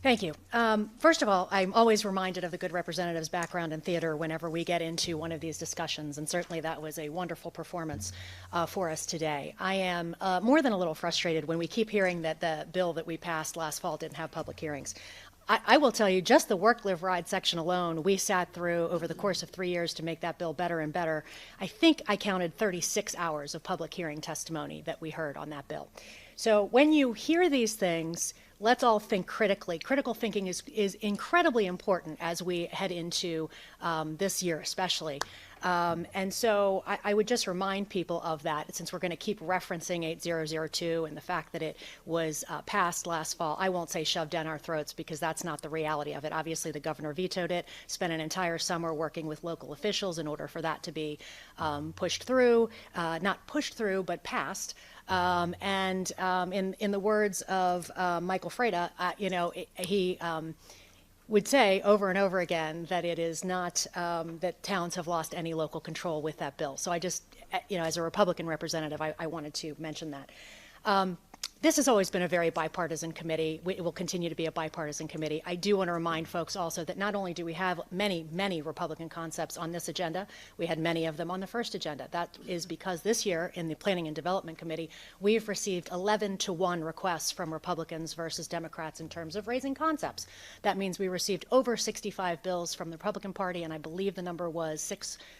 Thank you. First of all, I'm always reminded of the good representative's background in theater whenever we get into one of these discussions, and certainly that was a wonderful performance for us today. I am more than a little frustrated when we keep hearing that the bill that we passed last fall didn't have public hearings. I will tell you, just the work, live, ride section alone, we sat through over the course of 3 years to make that bill better and better. I think I counted 36 hours of public hearing testimony that we heard on that bill. So when you hear these things, let's all think critically. Critical thinking is incredibly important as we head into this year especially. And so I would just remind people of that, since we're going to keep referencing 8002 and the fact that it was passed last fall. I won't say shoved down our throats because that's not the reality of it. Obviously, the governor vetoed it, spent an entire summer working with local officials in order for that to be pushed through, not pushed through, but passed. In the words of Michael Freda, he would say over and over again that it is not that towns have lost any local control with that bill. So I just, as a Republican representative, I wanted to mention that. This has always been a very bipartisan committee. It will continue to be a bipartisan committee. I do want to remind folks also that not only do we have many, many Republican concepts on this agenda, we had many of them on the first agenda. That is because this year in the Planning and Development Committee, we've received 11-to-1 requests from Republicans versus Democrats in terms of raising concepts. That means we received over 65 bills from the Republican Party, and I believe the number was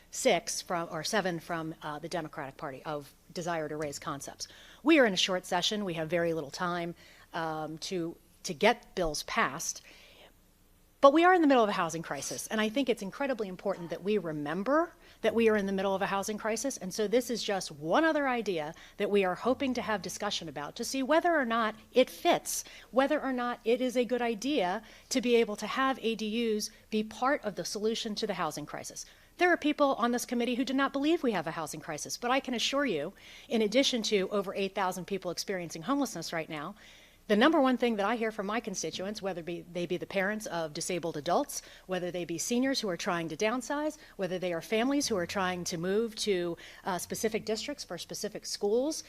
seven from the Democratic Party of desire to raise concepts. We are in a short session. We have very little time to get bills passed. But we are in the middle of a housing crisis, and I think it's incredibly important that we remember that we are in the middle of a housing crisis, and so this is just one other idea that we are hoping to have discussion about to see whether or not it fits, whether or not it is a good idea to be able to have ADUs be part of the solution to the housing crisis. There are people on this committee who do not believe we have a housing crisis, but I can assure you, in addition to over 8,000 people experiencing homelessness right now, the number one thing that I hear from my constituents, whether they be the parents of disabled adults, whether they be seniors who are trying to downsize, whether they are families who are trying to move to specific districts for specific schools,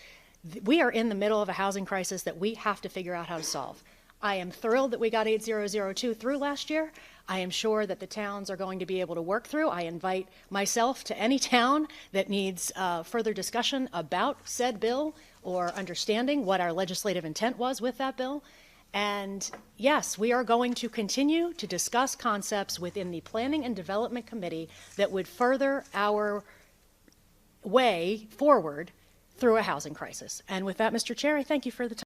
we are in the middle of a housing crisis that we have to figure out how to solve. I am thrilled that we got 8002 through last year. I am sure that the towns are going to be able to work through. I invite myself to any town that needs further discussion about said bill or understanding what our legislative intent was with that bill. And yes, we are going to continue to discuss concepts within the Planning and Development Committee that would further our way forward through a housing crisis. And with that, Mr. Chair, I thank you for the time.